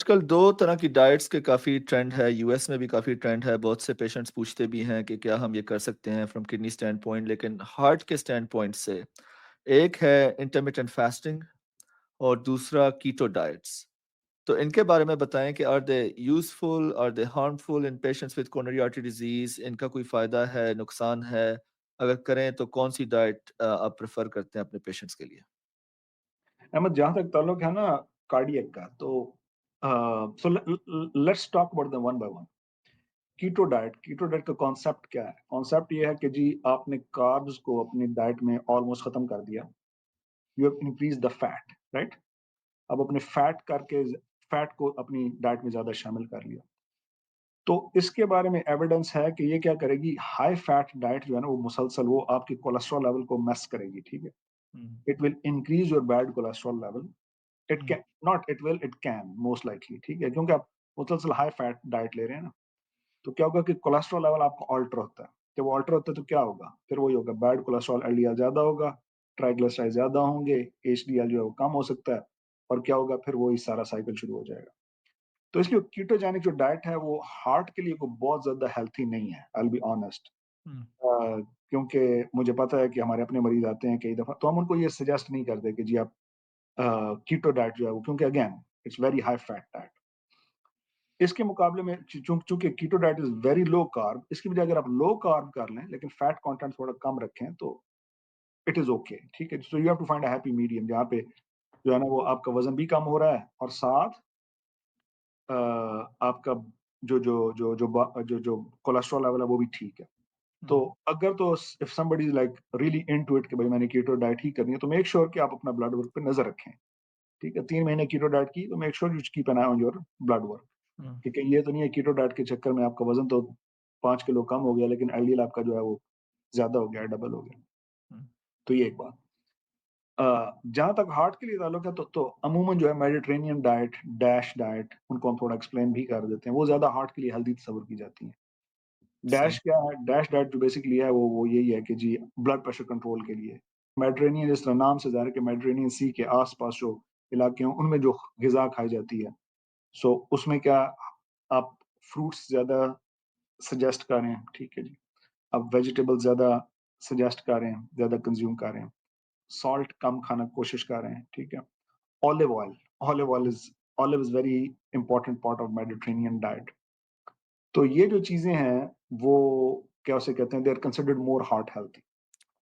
आजकल 2 तरह की डाइट्स के काफ़ी ट्रेंड है, यूएस में भी काफ़ी ट्रेंड है, बहुत से पेशेंट्स पूछते भी हैं कि क्या हम ये कर सकते हैं फ्रॉम किडनी स्टैंड पॉइंट लेकिन हार्ट के स्टैंड पॉइंट से, एक है इंटरमिटेंट फास्टिंग और दूसरा कीटो डाइट्स। तो इनके बारे में बताएँ कि are they useful, are they harmful in patients with coronary artery disease? इनका कोई फ़ायदा है, नुकसान है? अगर करें तो कौन-सी डाइट आप प्रेफ़र करते हैं अपने पेशेंट्स के लिए? अहमद, जहाँ तक ताल्लुक है ना कार्डियक का, तो so let's talk about the one by one. Keto diet का कॉन्सेप्ट क्या है? कॉन्सेप्ट ये है कि जी आपने कार्ब्स को अपनी डाइट में ऑलमोस्ट खत्म कर दिया। You have increased the fat, right? अब अपने फैट को अपनी डाइट में ज़्यादा शामिल कर लिया। तो इसके बारे में एविडेंस है कि ये क्या करेगी, हाई फैट डाइट जो है ना वो मुसलसल वो आपके कोलेस्ट्रॉल लेवल को मेस करेगी, ठीक है? Hmm, it will increase your bad cholesterol level. It hmm, can not it will it can most likely, ठीक है? क्योंकि आप मुसलसल हाई फैट डाइट ले रहे हैं ना, तो क्या होगा कि कोलेस्ट्रॉल लेवल आपका ऑल्टर होता है। जब वो ऑल्टर होता है तो क्या होगा? फिर वही होगा, बैड कोलेस्ट्रॉल एलडीएल ज़्यादा होगा, ट्राइग्लिसराइड ज़्यादा होंगे, एचडीएल जो है वो कम हो सकता है और क्या होगा, फिर वही सारा साइकिल शुरू हो जाएगा। तो इसलिए कीटोजेनिक जो डाइट है वो हार्ट के लिए कोई बहुत ज़्यादा हेल्थी नहीं है, आई विल बी ऑनेस्ट। हुँ, क्योंकि मुझे पता है कि हमारे अपने मरीज़ आते हैं कई दफ़ा, तो हम उनको ये सजेस्ट नहीं करते कि जी आप कीटो डाइट जो है वो, क्योंकि again it's very high fat diet. इसके मुकाबले में चूँकि keto diet is very low carb, इसकी बजाय अगर आप लो कार्ब कर लें, लेकिन फैट कंटेंट थोड़ा कम रखें, तो इट इज़ ओके, ठीक है? So you have to find a happy medium जहाँ पे जो है ना वो आपका वज़न भी कम हो रहा है और साथ आपका जो जो जो जो ब जो जो कोलेस्ट्रॉल लेवल है वो भी ठीक है। तो हुँ, अगर तो if somebody is like really into it कि भाई मैंने कीटो डाइट ही करनी है, तो मेक श्योर कि आप अपना ब्लड वर्क पे नज़र रखें, ठीक है? 3 महीने कीटो डाइट की, तो make sure you keep an eye on your blood work. Hmm, ठीक है, ये तो नहीं है कीटो डाइट के चक्कर में आपका वज़न तो 5 किलो कम हो गया, लेकिन एलडीएल आपका जो है वो ज़्यादा हो गया, डबल हो गया। हुँ, तो ये एक बात। जहाँ तक हार्ट के लिए ताल्लुक है, तो अमूमन जो है मेडिटेरेनियन डाइट, डैश डाइट, उनको हम थोड़ा एक्सप्लेन भी कर देते हैं। वो ज़्यादा हार्ट के लिए हेल्दी तस्वुर की जाती हैं। सही। डैश क्या है? डैश डाइट जो बेसिकली है वो यही है कि जी ब्लड प्रेशर कंट्रोल के लिए। मेडिटेरेनियन जिस तरह नाम से ज़ाहिर है कि मेडिटेरेनियन सी के आस-पास जो इलाके हैं, उनमें जो ग़िज़ा खाई जाती है, सो उसमें क्या आप फ्रूट्स ज़्यादा सजेस्ट करें, ठीक है जी। आप वेजिटेबल्स ज़्यादा सजेस्ट करें, ज़्यादा कंज़्यूम करें। सॉल्ट कम खाना कोशिश करें, ठीक है। Olive oil olive oil is olive is very important part of Mediterranean diet. तो ये जो चीज़ें हैं, वो क्या उसे कहते हैं, they are considered more heart healthy.